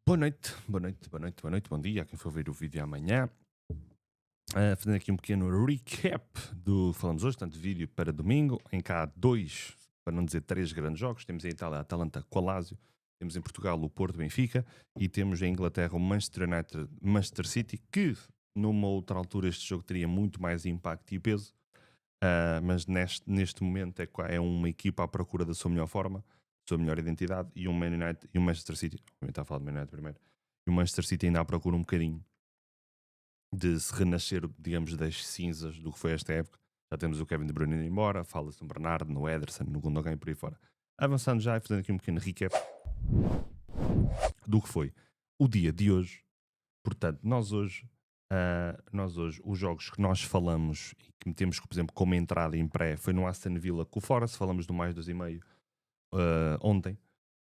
Boa noite, boa noite, boa noite, boa noite, bom dia a quem for ver o vídeo amanhã. Fazendo aqui um pequeno recap do que falamos hoje, tanto vídeo para domingo, em que há dois, para não dizer três grandes jogos. Temos em Itália a Atalanta com a Lazio, temos em Portugal o Porto Benfica e temos em Inglaterra o Manchester United, Manchester City, que numa outra altura este jogo teria muito mais impacto e peso, mas neste momento é uma equipa à procura da sua melhor forma, da sua melhor identidade, e um Man United e um Manchester City, vou tentar falar do Man United primeiro, e o Manchester City ainda à procura um bocadinho de se renascer, digamos, das cinzas do que foi esta época. Já temos o Kevin De Bruyne indo embora, fala-se no Bernardo, no Ederson, no Gundogan e por aí fora. Avançando já e fazendo aqui um pequeno recap do que foi o dia de hoje. Portanto, nós hoje, os jogos que nós falamos e que metemos, por exemplo, como entrada em pré, foi no Aston Villa com o Forest, falamos do mais 2,5 ontem,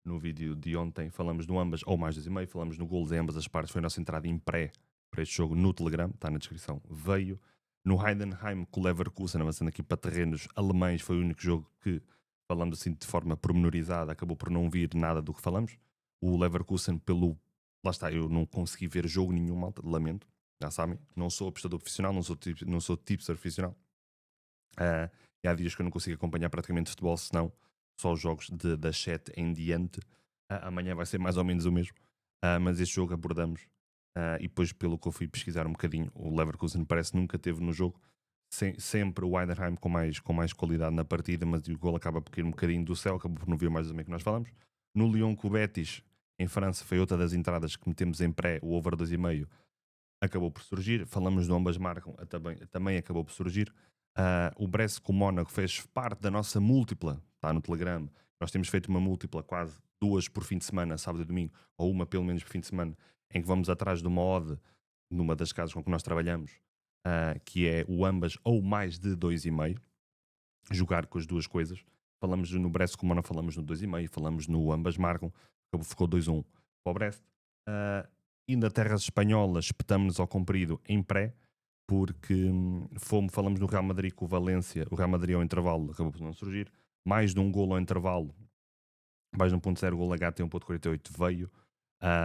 no vídeo de ontem, falamos no ambas, ou mais 2,5, falamos no golos em ambas as partes, foi a nossa entrada em pré para este jogo no Telegram, está na descrição, veio. No Heidenheim com o Leverkusen, avançando aqui para terrenos alemães, foi o único jogo que, falando assim de forma pormenorizada, acabou por não vir nada do que falamos. O Leverkusen lá está, eu não consegui ver jogo nenhum, malta, lamento, já sabem, não sou apostador profissional, não sou tipster profissional. E há dias que eu não consigo acompanhar praticamente futebol, senão só os jogos das 7 em diante. Amanhã vai ser mais ou menos o mesmo. Mas este jogo abordamos. E depois, pelo que eu fui pesquisar um bocadinho, o Leverkusen parece nunca teve no jogo. Sempre o Heidenheim com mais qualidade na partida, mas o gol acaba por cair um bocadinho do céu, acabou por não vir mais ou menos que nós falamos. No Lyon com o Betis, em França, foi outra das entradas que metemos em pré, o over 2,5 acabou por surgir. Falamos do ambas marcam, também acabou por surgir. O Brest com o Mónaco fez parte da nossa múltipla, está no Telegram. Nós temos feito uma múltipla quase duas por fim de semana, sábado e domingo, ou uma pelo menos por fim de semana, em que vamos atrás de uma odd, numa das casas com que nós trabalhamos, que é o ambas ou mais de 2,5, jogar com as duas coisas. Falamos no Brest com o Mónaco, falamos no 2,5, falamos no ambas marcam, ficou 2-1 para o Brest. Ainda terras espanholas, espetamos-nos ao comprido em pré, porque falamos no Real Madrid com o Valência, o Real Madrid ao intervalo acabou por não surgir, mais de um golo ao intervalo, mais de 1.0, o golo HT 1.48 veio.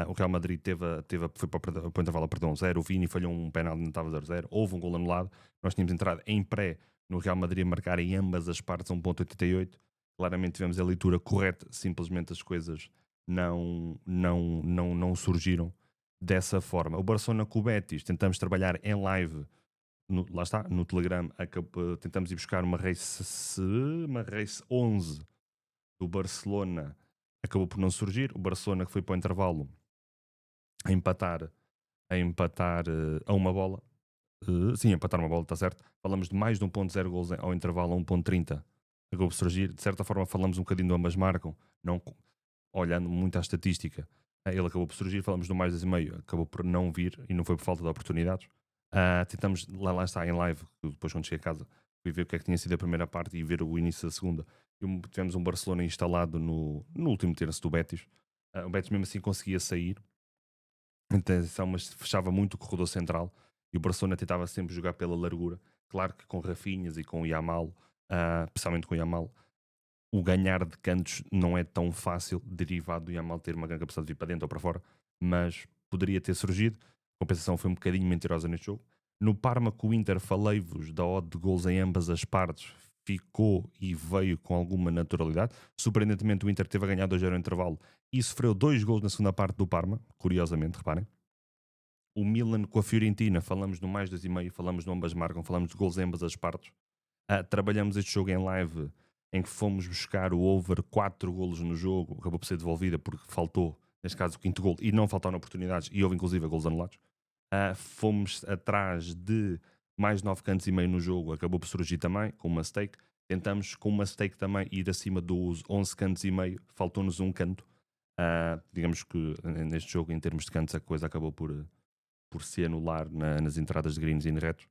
O Real Madrid foi para o intervalo a perder 1-0, o Vini falhou um penalti, não estava 0-0, houve um golo anulado, nós tínhamos entrado em pré no Real Madrid a marcar em ambas as partes a 1.88, claramente tivemos a leitura correta, simplesmente as coisas não surgiram dessa forma. O Barcelona com o Betis, tentamos trabalhar em live, lá está, no Telegram, tentamos ir buscar uma race 11 do Barcelona, acabou por não surgir. O Barcelona que foi para o intervalo a empatar, a uma bola. Sim, empatar uma bola, está certo. Falamos de mais de 1.0 gols ao intervalo a 1.30. Acabou por surgir. De certa forma, falamos um bocadinho do ambas marcam, não olhando muito à estatística. Ele acabou por surgir. Falamos do mais 2,5, acabou por não vir e não foi por falta de oportunidades. Tentamos, lá está, em live, depois quando cheguei a casa, fui ver o que é que tinha sido a primeira parte e ver o início da segunda. Tivemos um Barcelona instalado no último terço do Betis. O Betis mesmo assim conseguia sair, intenção, mas fechava muito o corredor central e o Barcelona tentava sempre jogar pela largura. Claro que com Rafinhas e com o Yamal, especialmente com o Yamal, o ganhar de cantos não é tão fácil, derivado do Yamal ter uma grande capacidade de vir para dentro ou para fora, mas poderia ter surgido. A compensação foi um bocadinho mentirosa neste jogo. No Parma com o Inter, falei-vos da odd de gols em ambas as partes, ficou e veio com alguma naturalidade. Surpreendentemente, o Inter teve a ganhar 2-0 no intervalo e sofreu 2 gols na segunda parte do Parma, curiosamente, reparem. O Milan com a Fiorentina, falamos no mais 2,5, falamos no ambas marcam, falamos de gols em ambas as partes. Trabalhamos este jogo em live, em que fomos buscar o over 4 golos no jogo, acabou por ser devolvida porque faltou, neste caso, o quinto gol, e não faltaram oportunidades, e houve inclusive golos anulados. Fomos atrás de mais 9 cantos e meio no jogo, acabou por surgir também, com uma stake. Tentamos com uma stake também ir acima dos 11 cantos e meio, faltou-nos um canto. Digamos que neste jogo, em termos de cantos, a coisa acabou por se anular nas entradas de greens e retos.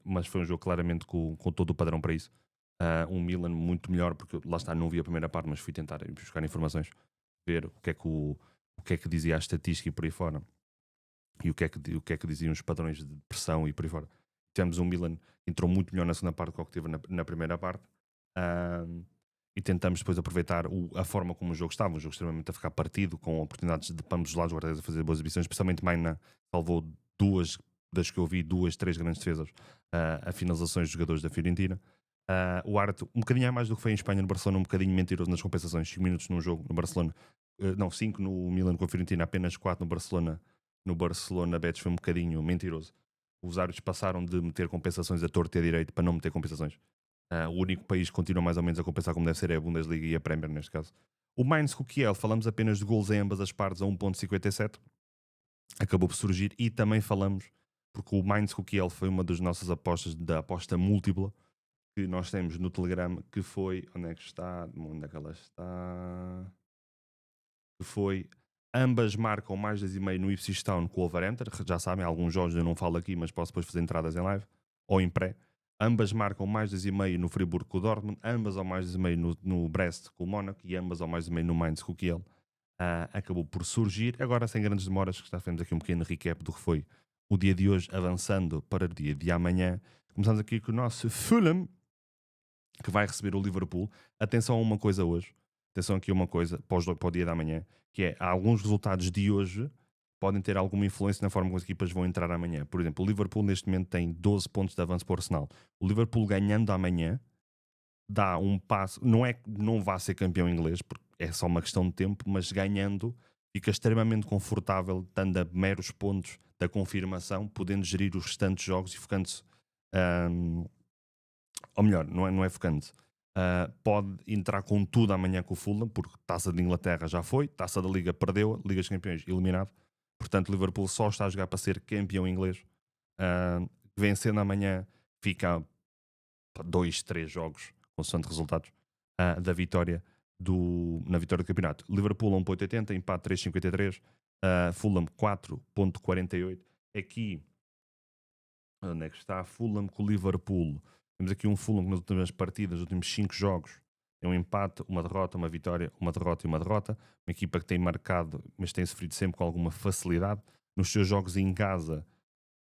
Mas foi um jogo claramente com todo o padrão para isso. Um Milan muito melhor, porque lá está, não vi a primeira parte, mas fui tentar buscar informações, ver o que é que dizia a estatística e por aí fora, e o que é que diziam os padrões de pressão e por aí fora. Tivemos um Milan que entrou muito melhor na segunda parte do que teve na primeira parte. e tentamos depois aproveitar a forma como o jogo estava, um jogo extremamente a ficar partido, com oportunidades de ambos os lados, o Guarda-Redes a fazer boas exibições, especialmente Maina salvou duas, das que eu vi, duas, três grandes defesas a finalizações dos jogadores da Fiorentina. O Arte, um bocadinho a mais do que foi em Espanha, no Barcelona, um bocadinho mentiroso nas compensações, 5 minutos num jogo no Barcelona, não, 5 no Milan com a Fiorentina, apenas 4 no Barcelona Betis, foi um bocadinho mentiroso. Os árbitros passaram de meter compensações a torto e a direito para não meter compensações. O único país que continua mais ou menos a compensar como deve ser é a Bundesliga e a Premier neste caso. O Mainz com o Kiel, falamos apenas de gols em ambas as partes a 1.57, acabou por surgir, e também falamos, porque o Mainz com o Kiel foi uma das nossas apostas da aposta múltipla que nós temos no Telegram, que foi, onde é que está? Onde é que ela está? Que foi, ambas marcam mais 2,5 no Ipswich Town com o Wolverhampton, já sabem, alguns jogos eu não falo aqui, mas posso depois fazer entradas em live, ou em pré. Ambas marcam mais 2,5 no Friburgo com o Dortmund, ambas ao mais 2,5 no Brest com o Mónaco e ambas ao mais 2,5 no Mainz com o Kiel. Acabou por surgir, agora sem grandes demoras, que fazemos aqui um pequeno recap do que foi o dia de hoje, avançando para o dia de amanhã. Começamos aqui com o nosso Fulham, que vai receber o Liverpool. Atenção a uma coisa hoje, atenção aqui a uma coisa para o dia da manhã, que é, alguns resultados de hoje podem ter alguma influência na forma como as equipas vão entrar amanhã. Por exemplo, o Liverpool neste momento tem 12 pontos de avanço para o Arsenal. O Liverpool ganhando amanhã dá um passo, não vai ser campeão inglês, porque é só uma questão de tempo, mas ganhando fica extremamente confortável, dando a meros pontos da confirmação, podendo gerir os restantes jogos e focando-se, ou melhor, não é focando-se, pode entrar com tudo amanhã com o Fulham, porque Taça de Inglaterra já foi, Taça da Liga perdeu, Liga dos Campeões eliminado, portanto o Liverpool só está a jogar para ser campeão inglês. Vencendo amanhã fica 2, 3 jogos consoante resultados da vitória na vitória do campeonato. Liverpool 1.80, empate 3.53, Fulham 4.48. Aqui, onde é que está? Fulham com o Liverpool. Temos aqui um Fulham que nas últimas partidas, nos últimos 5 jogos, é um empate, uma derrota, uma vitória, uma derrota e uma derrota. Uma equipa que tem marcado, mas tem sofrido sempre com alguma facilidade. Nos seus jogos em casa,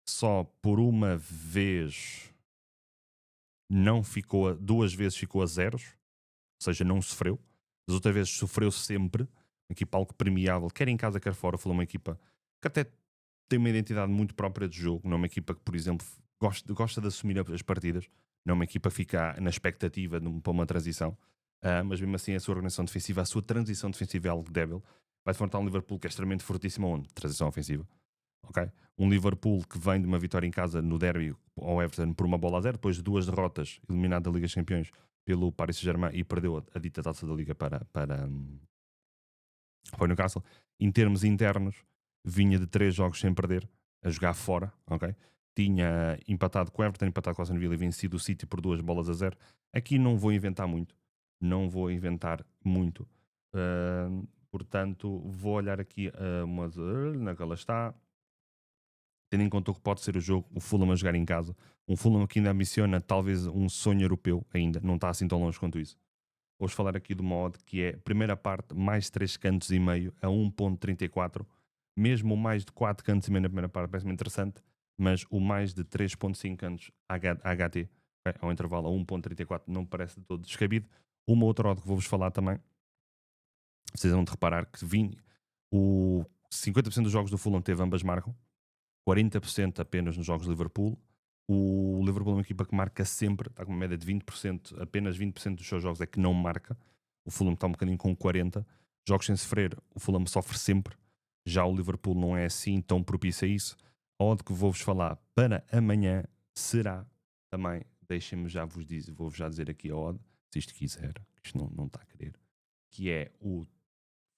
só por uma vez não ficou, 2 vezes ficou a zeros, ou seja, não sofreu. As outras vezes sofreu sempre. Uma equipa algo premiável, quer em casa, quer fora. Foi uma equipa que até tem uma identidade muito própria de jogo. Não é uma equipa que, por exemplo, gosta de assumir as partidas. Não é uma equipa que fica na expectativa para uma transição. Mas mesmo assim, a sua organização defensiva, a sua transição defensiva é algo débil. Vai enfrentar um Liverpool que é extremamente fortíssimo. Onde? Transição ofensiva. Okay? Um Liverpool que vem de uma vitória em casa no derby ao Everton por 1-0, depois de 2 derrotas, eliminado da Liga dos Campeões pelo Paris Saint-Germain e perdeu a dita taça da Liga para o Newcastle. Em termos internos, vinha de 3 jogos sem perder, a jogar fora, ok? Tinha empatado com o Everton, empatado com o Aston Villa e vencido o City por 2-0. Aqui não vou inventar muito, portanto vou olhar aqui naquela está, tendo em conta o que pode ser o jogo, o Fulham a jogar em casa, um Fulham que ainda ambiciona talvez um sonho europeu ainda, não está assim tão longe quanto isso. Vamos falar aqui do modo que é primeira parte, mais 3 cantos e meio a 1.34, mesmo o mais de 4 cantos e meio na primeira parte parece-me interessante, mas o mais de 3.5 cantos HT, ao intervalo a 1.34, não me parece de todo descabido. Uma outra odd que vou-vos falar também, vocês vão de reparar que o 50% dos jogos do Fulham teve ambas marcam, 40% apenas nos jogos de Liverpool. O Liverpool é uma equipa que marca sempre, está com uma média de 20%, apenas 20% dos seus jogos é que não marca. O Fulham está um bocadinho com 40%. Jogos sem sofrer, o Fulham sofre sempre. Já o Liverpool não é assim tão propício a isso. A odd que vou-vos falar para amanhã será também, deixem-me já vos dizer, vou-vos já dizer aqui a odd, se isto quiser, isto não está a querer, que é o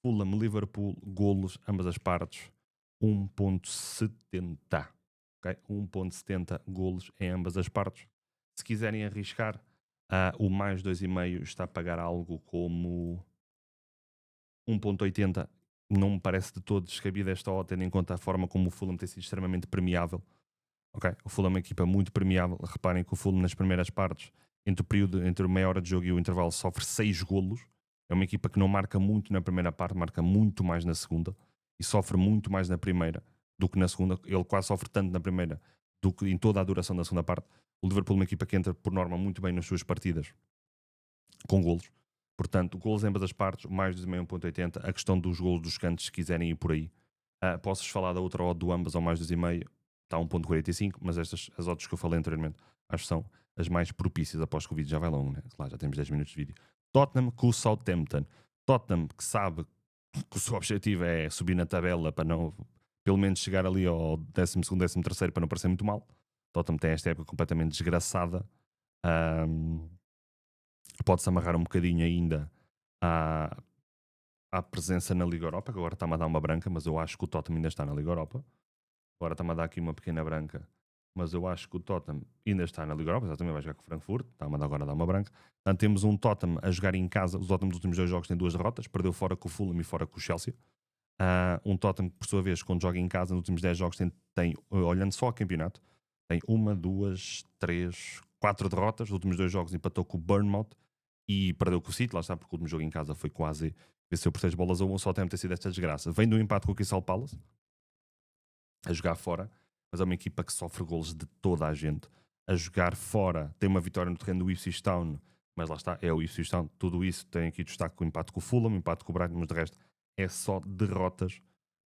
Fulham Liverpool, golos, ambas as partes, 1.70. Okay? 1.70 golos em ambas as partes. Se quiserem arriscar, o mais 2,5 está a pagar algo como 1.80. Não me parece de todo descabida esta odd, tendo em conta a forma como o Fulham tem sido extremamente premiável. Okay? O Fulham é uma equipa muito premiável. Reparem que o Fulham nas primeiras partes, entre a meia hora de jogo e o intervalo, sofre 6 golos. É uma equipa que não marca muito na primeira parte, marca muito mais na segunda e sofre muito mais na primeira do que na segunda. Ele quase sofre tanto na primeira do que em toda a duração da segunda parte. O Liverpool é uma equipa que entra, por norma, muito bem nas suas partidas com golos. Portanto, golos em ambas as partes, mais 2,5, 1.80. A questão dos golos dos cantos, se quiserem ir por aí. Posso-vos falar da outra odd do ambas ao mais 2,5, está a 1.45, mas as odds que eu falei anteriormente, acho que são as mais propícias, após que o vídeo já vai longo, né? Lá já temos 10 minutos de vídeo. Tottenham com o Southampton. Tottenham, que sabe que o seu objetivo é subir na tabela para não, pelo menos chegar ali ao 12º, 13º para não parecer muito mal. Tottenham tem esta época completamente desgraçada. Pode-se amarrar um bocadinho ainda à presença na Liga Europa, que agora está-me a dar uma branca, mas eu acho que o Tottenham ainda está na Liga Europa. Agora está-me a dar aqui uma pequena branca, mas eu acho que o Tottenham ainda está na Liga Europa, exatamente, vai jogar com o Frankfurt, está-me a dar agora a dar uma branca. Portanto, temos um Tottenham a jogar em casa. O Tottenham nos últimos 2 jogos tem 2 derrotas, perdeu fora com o Fulham e fora com o Chelsea. Um Tottenham que, por sua vez, quando joga em casa, nos últimos 10 jogos tem olhando só ao campeonato, tem 1, 2, 3, 4 derrotas. Os últimos 2 jogos empatou com o Bournemouth e perdeu com o City, lá está, porque o último jogo em casa foi quase, venceu por 6 bolas a 1, só tem ter sido esta desgraça. Vem do empate com o Crystal Palace, a jogar fora, mas é uma equipa que sofre golos de toda a gente. A jogar fora, tem uma vitória no terreno do Ipswich Town, mas lá está, é o Ipswich Town. Tudo isso tem aqui destaque com o empate com o Fulham, o empate com o Brighton, mas de resto é só derrotas.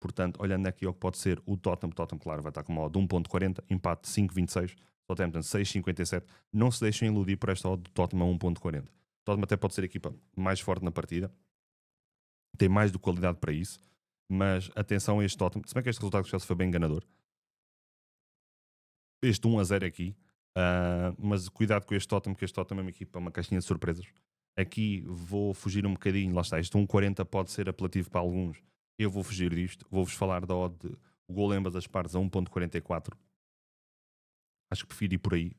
Portanto, olhando aqui ao que pode ser o Tottenham, claro, vai estar com uma odd de 1.40, empate 5.26, Southampton 6.57. Não se deixem iludir por esta odd do Tottenham a 1.40. O Tottenham até pode ser a equipa mais forte na partida, tem mais de qualidade para isso, mas atenção a este Tottenham, se bem que este resultado do Chelsea foi bem enganador, este 1-0 aqui, mas cuidado com este Tottenham, que este Tottenham é uma equipa, uma caixinha de surpresas. Aqui vou fugir um bocadinho, lá está, este 1.40 pode ser apelativo para alguns, eu vou fugir disto, vou-vos falar da odd, o gol em ambas as partes a 1.44, acho que prefiro ir por aí,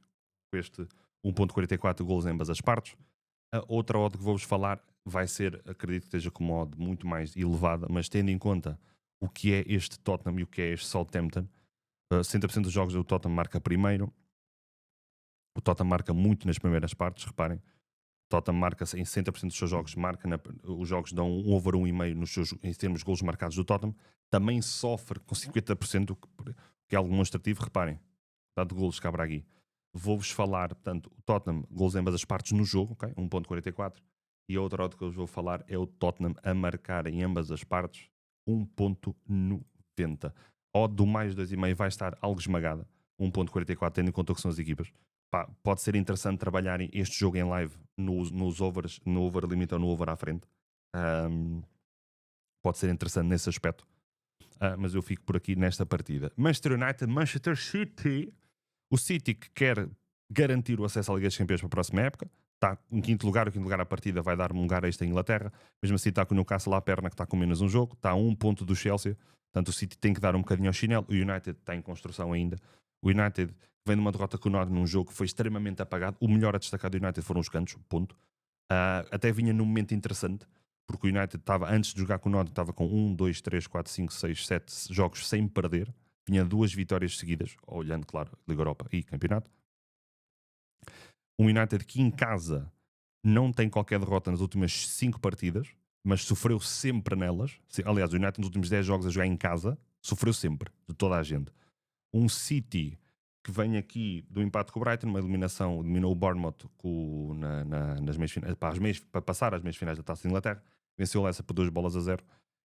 com este 1.44 gols em ambas as partes. A outra odd que vou-vos falar vai ser, acredito que esteja com uma odd muito mais elevada, mas tendo em conta o que é este Tottenham e o que é este Southampton, 60% dos jogos do Tottenham marca primeiro. O Tottenham marca muito nas primeiras partes, reparem. O Tottenham marca em 60% dos seus jogos, os jogos dão um over 1,5 em termos de golos marcados do Tottenham. Também sofre com 50%, o que é algo demonstrativo. Reparem, dá de golos cabra aqui. Vou-vos falar, portanto, o Tottenham, golos em ambas as partes no jogo, okay? 1.44. E a outra odd que eu vos vou falar é o Tottenham a marcar em ambas as partes 1.90. A odd do mais 2,5 vai estar algo esmagada. 1.44, tendo em conta o que são as equipas. Pode ser interessante trabalharem este jogo em live nos overs, no over limit ou no over à frente. Pode ser interessante nesse aspecto. Mas eu fico por aqui nesta partida. Manchester United, Manchester City. O City que quer garantir o acesso à Liga dos Campeões para a próxima época. Está em quinto lugar. O quinto lugar à partida vai dar um lugar a esta Inglaterra. Mesmo assim está com o Newcastle à perna, que está com menos um jogo. Está a 1 ponto do Chelsea. Portanto, o City tem que dar um bocadinho ao chinelo. O United está em construção ainda. O United vem de uma derrota com o Norte num jogo que foi extremamente apagado. O melhor a destacar do United foram os cantos, ponto. Até vinha num momento interessante, porque o United estava, antes de jogar com o Norte, estava com 1, 2, 3, 4, 5, 6, 7 jogos sem perder. Vinha 2 vitórias seguidas, olhando, claro, Liga Europa e Campeonato. O United que em casa não tem qualquer derrota nas últimas 5 partidas, mas sofreu sempre nelas. Aliás, o United nos últimos 10 jogos a jogar em casa, sofreu sempre, de toda a gente. Um City que vem aqui do empate com o Brighton, uma eliminação, eliminou o Bournemouth nas meias finais, para passar às meias finais da Taça de Inglaterra, venceu o Leicester por 2-0,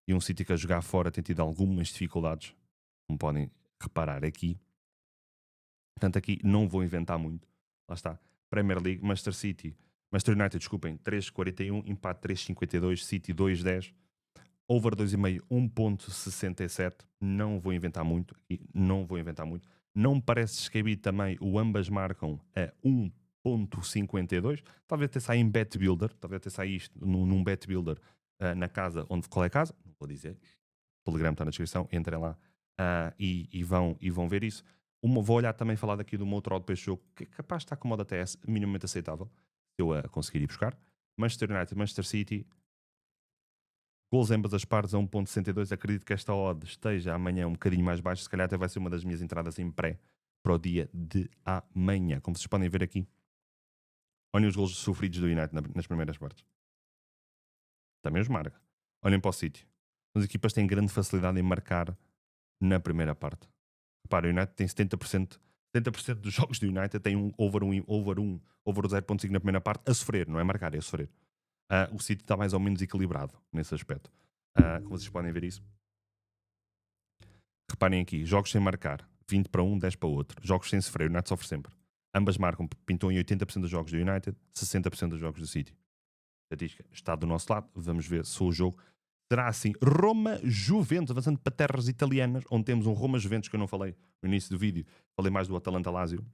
e um City que a jogar fora tem tido algumas dificuldades, como podem reparar aqui. Portanto, aqui não vou inventar muito. Lá está. Premier League, Manchester United, desculpem, 3.41, empate 3.52, City 2.10, over 2,5, 1.67. Não vou inventar muito. Não me parece descabido também o ambas marcam a 1.52. Talvez até saia em Bet Builder. Talvez até saia isto num Bet Builder na casa. Qual é a casa? Não vou dizer. O Telegram está na descrição. Entrem lá e vão ver isso. Vou olhar também, falar daqui de uma outra odd para este jogo que é capaz de estar com moda até minimamente aceitável. Se eu a conseguir ir buscar. Manchester United, Manchester City. Gols em ambas as partes a 1.62. Acredito que esta odd esteja amanhã um bocadinho mais baixa. Se calhar até vai ser uma das minhas entradas em pré para o dia de amanhã. Como vocês podem ver aqui, olhem os gols sofridos do United nas primeiras partes. Também os marca. Olhem para o City. As equipas têm grande facilidade em marcar na primeira parte. Repara, o United tem 70%. 70% dos jogos do United tem over 0.5 na primeira parte a sofrer. Não é marcar, é a sofrer. O City está mais ou menos equilibrado nesse aspecto. Como vocês podem ver isso. Reparem aqui, jogos sem marcar, 20 para um, 10 para o outro. Jogos sem sofrer, o United sofre sempre. Ambas marcam, pintou em 80% dos jogos do United, 60% dos jogos do City. Estatística está do nosso lado, vamos ver se o jogo será assim. Roma-Juventus, avançando para terras italianas, onde temos um Roma-Juventus que eu não falei no início do vídeo, falei mais do Atalanta-Lazio.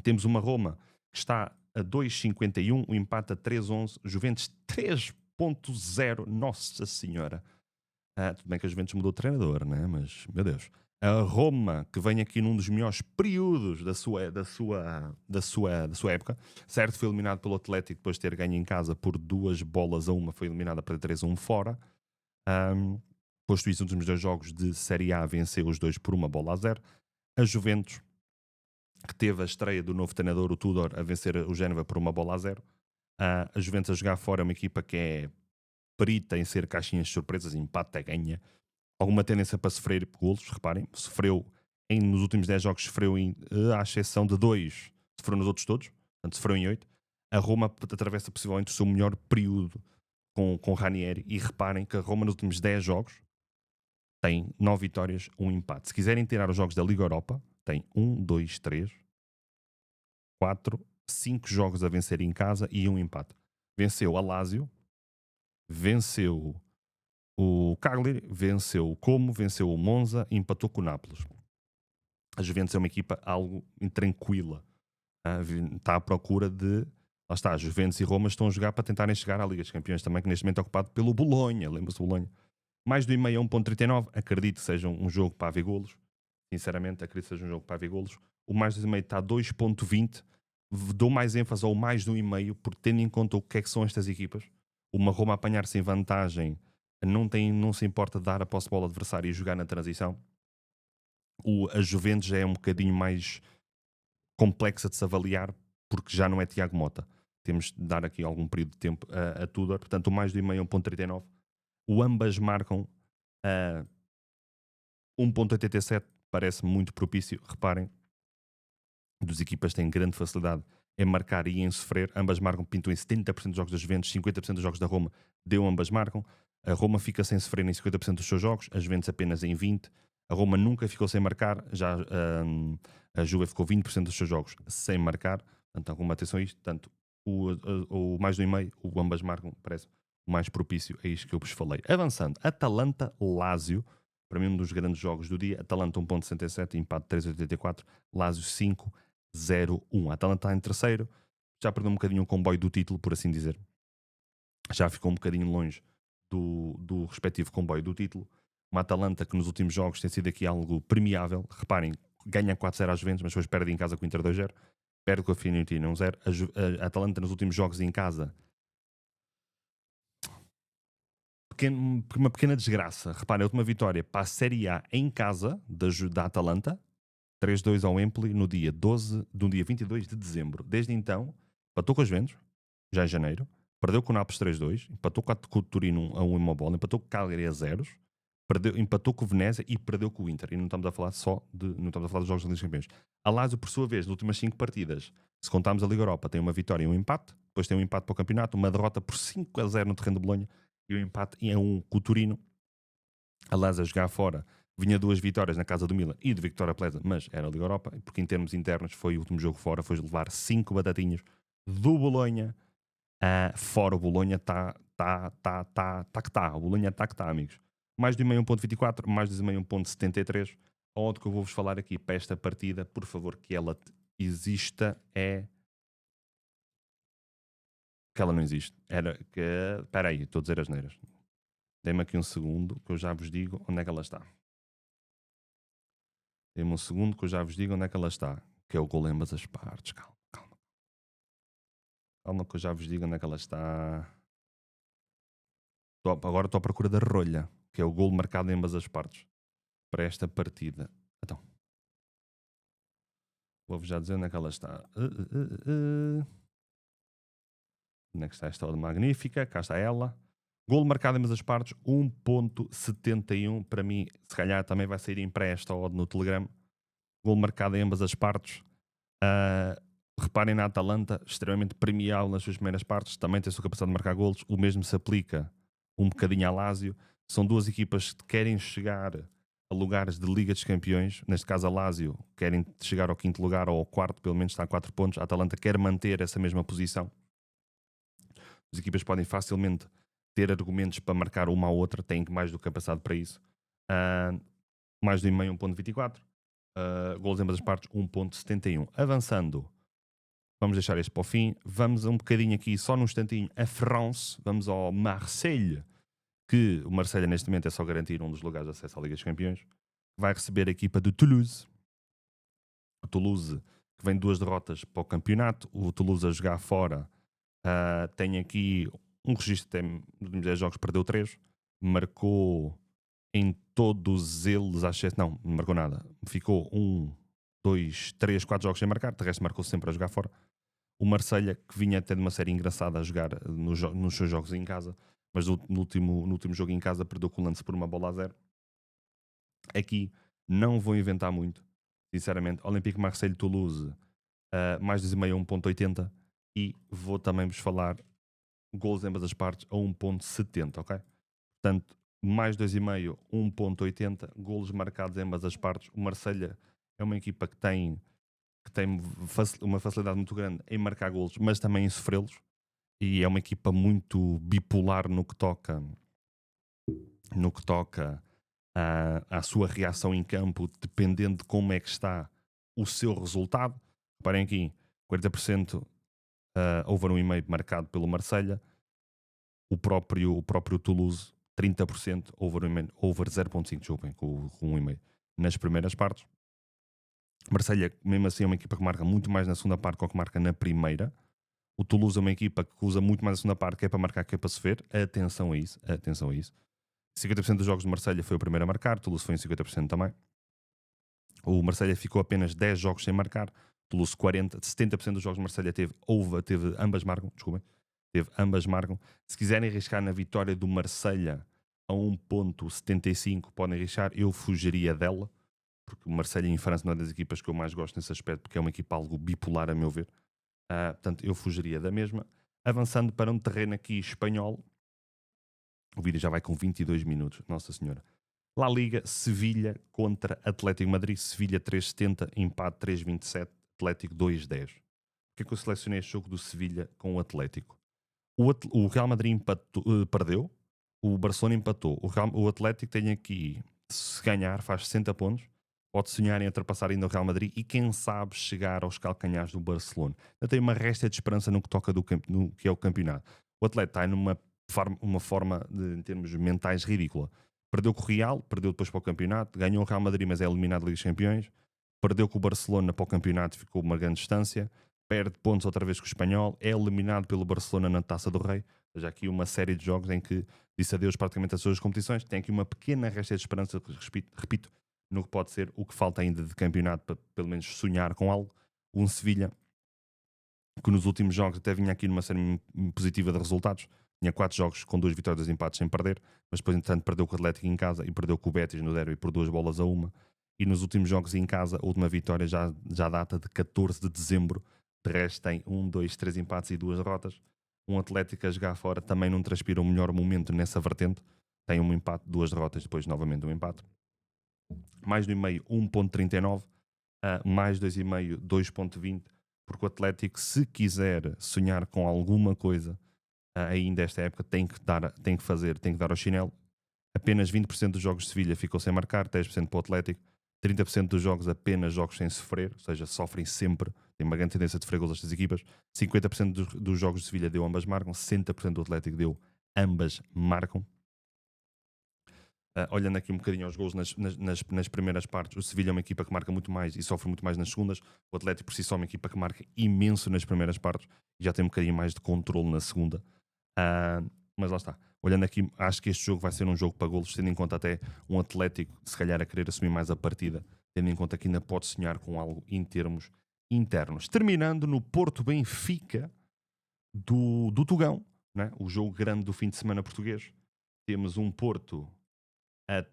Temos uma Roma que está a 2,51, o empate a 3,11, Juventus 3,0, nossa senhora. Tudo bem que a Juventus mudou de treinador, né? Mas, meu Deus. A Roma, que vem aqui num dos melhores períodos da sua época, certo, foi eliminado pelo Atlético depois de ter ganho em casa por 2-1, foi eliminada para 3-1 fora. Posto isso, nos últimos 2 jogos de Série A venceu os 2 por 1-0. A Juventus, que teve a estreia do novo treinador, o Tudor, a vencer o Génova por 1-0. A Juventus a jogar fora é uma equipa que é perita em ser caixinhas de surpresas, empata, ganha. Alguma tendência para sofrer golos, reparem, sofreu nos últimos 10 jogos, sofreu à exceção de 2, sofreu nos outros todos, portanto sofreu em 8. A Roma atravessa possivelmente o seu melhor período com Ranieri, e reparem que a Roma nos últimos 10 jogos tem 9 vitórias, 1 empate. Se quiserem tirar os jogos da Liga Europa, tem 1, 2, 3, 4, 5 jogos a vencer em casa e 1 empate. Venceu a Lazio, venceu o Cagliari, venceu o Como, venceu o Monza e empatou com o Nápoles. A Juventus é uma equipa algo intranquila. Está à procura de... Lá está, a Juventus e Roma estão a jogar para tentarem chegar à Liga dos Campeões também, que neste momento é ocupado pelo Bolonha. Lembra-se do Bolonha? Mais do e-mail a 1.39. Acredito que seja um jogo para haver golos. Sinceramente, acredito que seja um jogo para haver golos. O mais do e-mail está a 2.20. Dou mais ênfase ao mais do e-mail, porque tendo em conta o que é que são estas equipas, uma Roma apanhar-se em vantagem não se importa de dar a posse de bola ao adversário e jogar na transição. A Juventus já é um bocadinho mais complexa de se avaliar, porque já não é Tiago Mota. Temos de dar aqui algum período de tempo a Tudor. Portanto, o mais do e-mail 1.39. O ambas marcam 1.87, parece muito propício. Reparem, duas equipas têm grande facilidade em marcar e em sofrer. Ambas marcam, pintam em 70% dos jogos da Juventus, 50% dos jogos da Roma, ambas marcam. A Roma fica sem sofrer em 50% dos seus jogos, a Juventus apenas em 20%. A Roma nunca ficou sem marcar, já a Juve ficou 20% dos seus jogos sem marcar. Então, com atenção a isto, tanto o mais do e-mail, o ambas marcam, parece o mais propício a isto que eu vos falei. Avançando, Atalanta-Lazio, para mim um dos grandes jogos do dia. Atalanta 1.67, empate 3.84, Lazio 5-0-1. A Atalanta está em terceiro, já perdeu um bocadinho o comboio do título, por assim dizer. Já ficou um bocadinho longe do respectivo comboio do título. Uma Atalanta que nos últimos jogos tem sido aqui algo premiável. Reparem, ganha 4-0 às Juventus, mas depois perde em casa com o Inter 2-0. Perde com a Fiorentina 1-0. A Atalanta nos últimos jogos em casa, uma pequena desgraça. Reparem, a última vitória para a Série A em casa da Atalanta, 3-2 ao Empoli no dia 22 de dezembro. Desde então, empatou com os Juventus, já em janeiro, perdeu com o Nápoles 3-2, empatou com o Turino a 1 em bola, empatou com o Cagliari a 0, empatou com o Venezia e perdeu com o Inter. E não estamos a falar não estamos a falar dos jogos da Liga dos Campeões. A Lazio, por sua vez, nas últimas 5 partidas, se contarmos a Liga Europa, tem uma vitória e um empate, depois tem um empate para o campeonato, uma derrota por 5-0 no terreno de Bolonha e um empate em 1 com o Turino. A Lazio a jogar fora vinha 2 vitórias na casa do Milan e de Victoria Plesa, mas era a Liga Europa, porque em termos internos foi o último jogo fora, foi levar 5 batatinhas do Bolonha. Fora o Bolonha está que está. O Bolonha está que está, amigos. Mais de meio 1.24, mais de meio 1.73. Onde que eu vou-vos falar aqui para esta partida, por favor, que ela exista, é que ela não existe. Espera aí, estou a dizer asneiras. Dê-me aqui um segundo que eu já vos digo onde é que ela está. Dê-me um segundo que eu já vos digo onde é que ela está. Que é o gol em ambas as partes. Calma, calma. Calma que eu já vos digo onde é que ela está. Agora estou à procura da rolha, que é o gol marcado em ambas as partes para esta partida. Então, vou-vos já dizer onde é que ela está. Onde é que está esta odd magnífica? Cá está ela. Gol marcado em ambas as partes, 1.71. Para mim, se calhar também vai sair em pré esta odd no Telegram. Gol marcado em ambas as partes. Reparem na Atalanta, extremamente premiável nas suas primeiras partes, também tem a sua capacidade de marcar golos. O mesmo se aplica um bocadinho a Lazio. São duas equipas que querem chegar a lugares de Liga dos Campeões. Neste caso, a Lazio querem chegar ao quinto lugar ou ao quarto, pelo menos está a 4 pontos. A Atalanta quer manter essa mesma posição. As equipas podem facilmente ter argumentos para marcar uma à outra, têm mais do que capacidade para isso. Mais do e meio, 1.24. Golos em ambas as partes, 1.71. Avançando, vamos deixar este para o fim. Vamos um bocadinho aqui, só num instantinho, a France. Vamos ao Marseille, que o Marseille neste momento é só garantir um dos lugares de acesso à Liga dos Campeões. Vai receber a equipa do Toulouse. O Toulouse, que vem de 2 derrotas para o campeonato. O Toulouse a jogar fora tem aqui um registro, nos últimos 10 jogos perdeu 3. Marcou em todos eles, acho que não marcou nada. Ficou 1, 2, 3, 4 jogos sem marcar. De resto marcou sempre a jogar fora. O Marselha, que vinha até de uma série engraçada a jogar nos seus jogos em casa, mas no último jogo em casa perdeu com o Lance por 1-0. Aqui não vou inventar muito, sinceramente. Olympique Marseille Toulouse, mais 2,5 a 1.80, e vou também vos falar gols em ambas as partes a 1.70, ok? Portanto, mais 2,5, 1.80, golos marcados em ambas as partes. O Marselha é uma equipa que tem uma facilidade muito grande em marcar golos, mas também em sofrê-los. E é uma equipa muito bipolar no que toca à sua reação em campo, dependendo de como é que está o seu resultado. Reparem aqui, 40% over 1,5 marcado pelo Marselha. O próprio Toulouse, 30% over 0.5, desculpem, com 1,5 nas primeiras partes. Marselha, mesmo assim, é uma equipa que marca muito mais na segunda parte do que marca na primeira. O Toulouse é uma equipa que usa muito mais a segunda parte, que é para marcar, que é para sofrer. Atenção a isso, atenção a isso. 50% dos jogos de Marselha foi o primeiro a marcar, o Toulouse foi em 50% também. O Marselha ficou apenas 10 jogos sem marcar, o Toulouse 40, 70% dos jogos de Marselha teve ambas marcam, desculpem. Teve ambas marcam. Se quiserem arriscar na vitória do Marselha a 1.75, podem arriscar. Eu fugiria dela, porque o Marselha em França não é das equipas que eu mais gosto nesse aspecto, porque é uma equipa algo bipolar a meu ver. Portanto, eu fugiria da mesma. Avançando para um terreno aqui espanhol, o vídeo já vai com 22 minutos, Nossa Senhora. La Liga, Sevilha contra Atlético Madrid. Sevilha 3,70, empate 3,27, Atlético 2,10. Por que é que eu selecionei este jogo do Sevilha com o Atlético? O Real Madrid perdeu, o Barcelona empatou. O Atlético tem aqui, se ganhar, faz 60 pontos. Pode sonhar em ultrapassar ainda o Real Madrid e, quem sabe, chegar aos calcanhares do Barcelona. Ainda tem uma resta de esperança no que toca no que é o campeonato. O Atlético está numa forma, em termos mentais, ridícula. Perdeu com o Real, perdeu depois para o campeonato, ganhou o Real Madrid, mas é eliminado da Liga dos Campeões. Perdeu com o Barcelona para o campeonato, ficou uma grande distância. Perde pontos outra vez com o Espanhol, é eliminado pelo Barcelona na Taça do Rei. Ou seja, aqui uma série de jogos em que disse adeus praticamente às suas competições. Tem aqui uma pequena resta de esperança, repito, no que pode ser o que falta ainda de campeonato para pelo menos sonhar com algo. Um Sevilha que nos últimos jogos até vinha aqui numa série positiva de resultados. Tinha 4 jogos com 2 vitórias e empates sem perder, mas depois, entretanto, perdeu com o Atlético em casa e perdeu com o Betis no derby por 2-1. E nos últimos jogos em casa, a última vitória já data de 14 de dezembro. De resto, tem 1, 2, 3 empates e 2 derrotas. Um Atlético a jogar fora também não transpira o melhor momento nessa vertente. Tem um empate, 2 derrotas, depois novamente um empate. Mais do meio, 1.39. Mais 2,5, 2.20. Porque o Atlético, se quiser sonhar com alguma coisa ainda esta época, tem que dar ao chinelo. Apenas 20% dos jogos de Sevilha ficou sem marcar, 10% para o Atlético, 30% dos jogos apenas jogos sem sofrer, ou seja, sofrem sempre, tem uma grande tendência de sofrer gols estas equipas. 50% dos jogos de Sevilha deu ambas marcam, 60% do Atlético deu ambas marcam. Olhando aqui um bocadinho aos gols nas primeiras partes, o Sevilha é uma equipa que marca muito mais e sofre muito mais nas segundas. O Atlético por si só é uma equipa que marca imenso nas primeiras partes e já tem um bocadinho mais de controle na segunda. Mas lá está. Olhando aqui, acho que este jogo vai ser um jogo para golos, tendo em conta até um Atlético, se calhar, a querer assumir mais a partida, tendo em conta que ainda pode sonhar com algo em termos internos. Terminando no Porto Benfica do Tugão, né? O jogo grande do fim de semana português. Temos um Porto a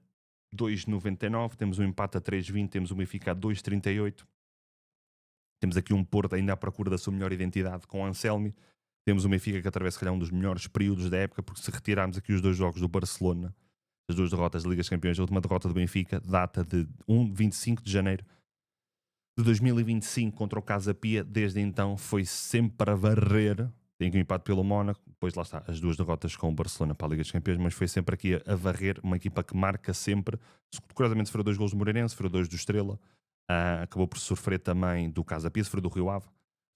2,99, temos um empate a 3,20, temos um Benfica a 2,38. Temos aqui um Porto ainda à procura da sua melhor identidade com o Anselmi. Temos o Benfica que atravessa, se calhar, um dos melhores períodos da época, porque se retirarmos aqui os 2 jogos do Barcelona, as 2 derrotas da Liga dos Campeões, a última derrota do Benfica data de 25 de janeiro de 2025 contra o Casa Pia. Desde então foi sempre a varrer. Tem um empate pelo Mónaco, depois lá está, as 2 derrotas com o Barcelona para a Liga dos Campeões, mas foi sempre aqui a varrer, uma equipa que marca sempre. Curiosamente sofreu 2 gols do Moreirense, sofreu 2 do Estrela, acabou por sofrer também do Casa Pia, sofreu do Rio Ave,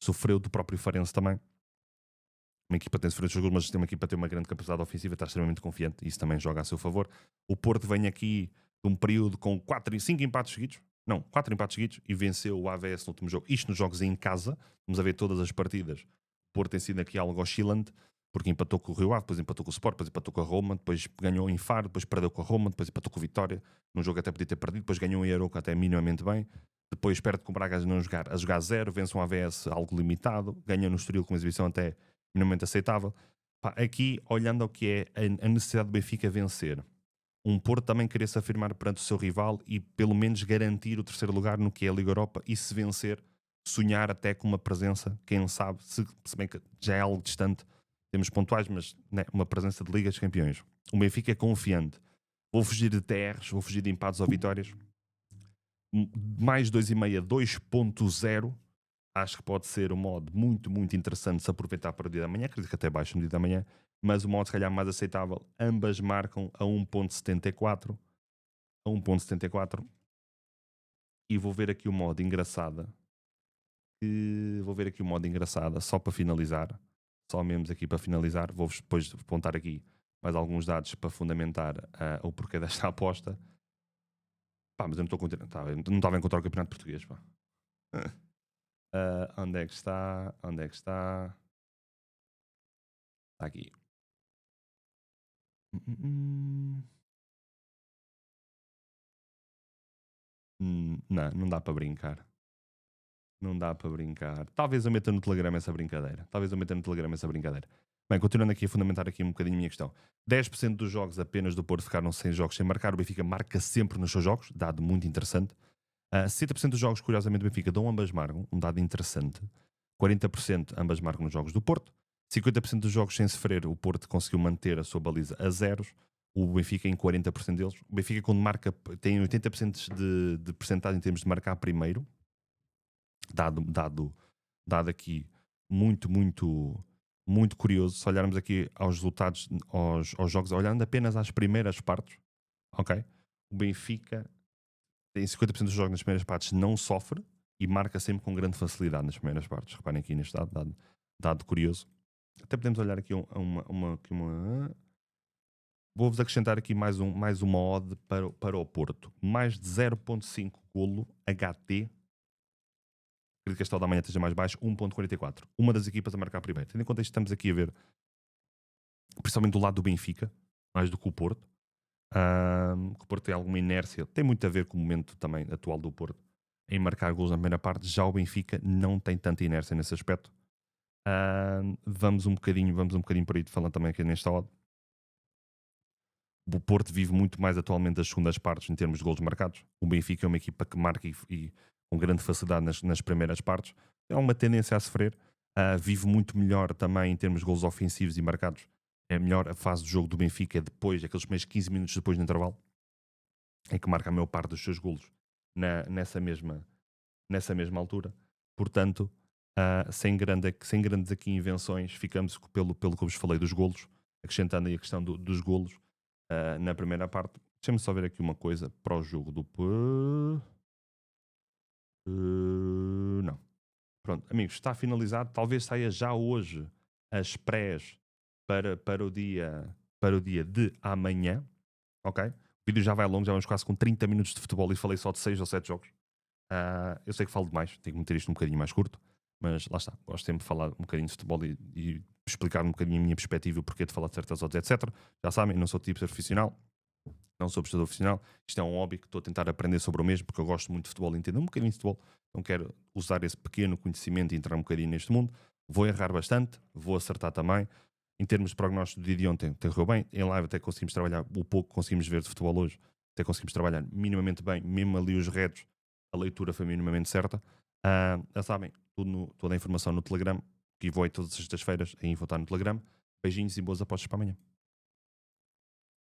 sofreu do próprio Farense também. Uma equipa tem sofrido os gols, mas tem uma equipa que tem uma grande capacidade ofensiva, está extremamente confiante, e isso também joga a seu favor. O Porto vem aqui de um período com 5 empates seguidos, não, 4 empates seguidos, e venceu o AVS no último jogo. Isto nos jogos em casa, vamos a ver todas as partidas. O Porto tem sido aqui algo oscilante, porque empatou com o Rio Ave, depois empatou com o Sport, depois empatou com a Roma, depois ganhou em Faro, depois perdeu com a Roma, depois empatou com o Vitória, num jogo até podia ter perdido, depois ganhou em Aroca até minimamente bem, depois perde com o Braga a jogar 0, vence um AVS algo limitado, ganha no Estoril com uma exibição até minimamente aceitável. Aqui, olhando ao que é a necessidade do Benfica vencer, um Porto também querer se afirmar perante o seu rival e pelo menos garantir o 3º lugar no que é a Liga Europa, e se vencer, sonhar até com uma presença, quem sabe, se bem que já é algo distante, temos pontuais, mas né, uma presença de Liga dos Campeões. O Benfica é confiante. Vou fugir de TRs, vou fugir de empates ou vitórias. Mais 2,5, 2.0. Acho que pode ser um modo muito, muito interessante se aproveitar para o dia da manhã. Acredito que até baixo no dia da manhã, mas o modo se calhar mais aceitável. Ambas marcam a 1.74. A 1.74. E vou ver aqui o modo engraçada. Vou ver aqui o modo engraçada só para finalizar. Só mesmo aqui para finalizar. Vou-vos depois apontar aqui mais alguns dados para fundamentar o porquê desta aposta. Pá, mas eu não estou contente. Não estava a encontrar o Campeonato Português, pá. Onde é que está? Onde é que está? Está aqui. Não, não dá para brincar. Não dá para brincar. Talvez eu meta no Telegram essa brincadeira. Bem, continuando aqui a fundamentar aqui um bocadinho a minha questão. 10% dos jogos apenas do Porto ficaram sem jogos sem marcar. O Benfica marca sempre nos seus jogos. Dado muito interessante. 60% dos jogos, curiosamente, do Benfica dão ambas marcam. Um dado interessante. 40% ambas marcam nos jogos do Porto. 50% dos jogos sem sofrer, o Porto conseguiu manter a sua baliza a zeros. O Benfica em 40% deles. O Benfica, quando marca, tem 80% de percentagem em termos de marcar primeiro. Dado aqui muito, muito, muito curioso. Se olharmos aqui aos resultados, aos jogos, olhando apenas às primeiras partes, ok? O Benfica tem 50% dos jogos nas primeiras partes, não sofre e marca sempre com grande facilidade nas primeiras partes. Reparem aqui neste dado curioso. Até podemos olhar aqui uma. Vou-vos acrescentar aqui mais uma odd para o Porto. Mais de 0.5 golo HT. Acredito que esta odd da manhã esteja mais baixo, 1.44. Uma das equipas a marcar primeiro. Tendo em conta isto, estamos aqui a ver, principalmente do lado do Benfica, mais do que o Porto. Que o Porto tem alguma inércia. Tem muito a ver com o momento também atual do Porto em marcar gols na primeira parte. Já o Benfica não tem tanta inércia nesse aspecto. Vamos um bocadinho por aí falando também aqui nesta odd. O Porto vive muito mais atualmente das segundas partes em termos de golos marcados. O Benfica é uma equipa que marca e com grande facilidade nas primeiras partes. É uma tendência a sofrer. Vive muito melhor também em termos de golos ofensivos e marcados. É melhor a fase do jogo do Benfica depois, aqueles primeiros 15 minutos depois do intervalo, é que marca a maior parte dos seus golos nessa mesma altura. Portanto, sem grandes aqui invenções, ficamos pelo que eu vos falei dos golos, acrescentando aí a questão dos golos na primeira parte. Deixa-me só ver aqui uma coisa para o jogo do... não. Pronto, amigos, está finalizado. Talvez saia já hoje as prés para o dia de amanhã. Ok? O vídeo já vai longo, já vamos quase com 30 minutos de futebol e falei só de 6 ou 7 jogos. Eu sei que falo demais, tenho que meter isto um bocadinho mais curto, mas lá está, gosto sempre de falar um bocadinho de futebol e explicar um bocadinho a minha perspectiva e o porquê de falar de certas odds, etc. Já sabem, eu não sou tipo profissional, não sou apostador profissional, isto é um hobby que estou a tentar aprender sobre o mesmo, porque eu gosto muito de futebol e entendo um bocadinho de futebol, então quero usar esse pequeno conhecimento e entrar um bocadinho neste mundo. Vou errar bastante, vou acertar também. Em termos de prognóstico do dia de ontem, correu bem. Em live até conseguimos trabalhar o pouco que conseguimos ver de futebol hoje, até conseguimos trabalhar minimamente bem, mesmo ali os retos, a leitura foi minimamente certa. Já sabem, toda a informação no Telegram, que vou aí todas as sextas-feiras, a info está no Telegram. Beijinhos e boas apostas para amanhã.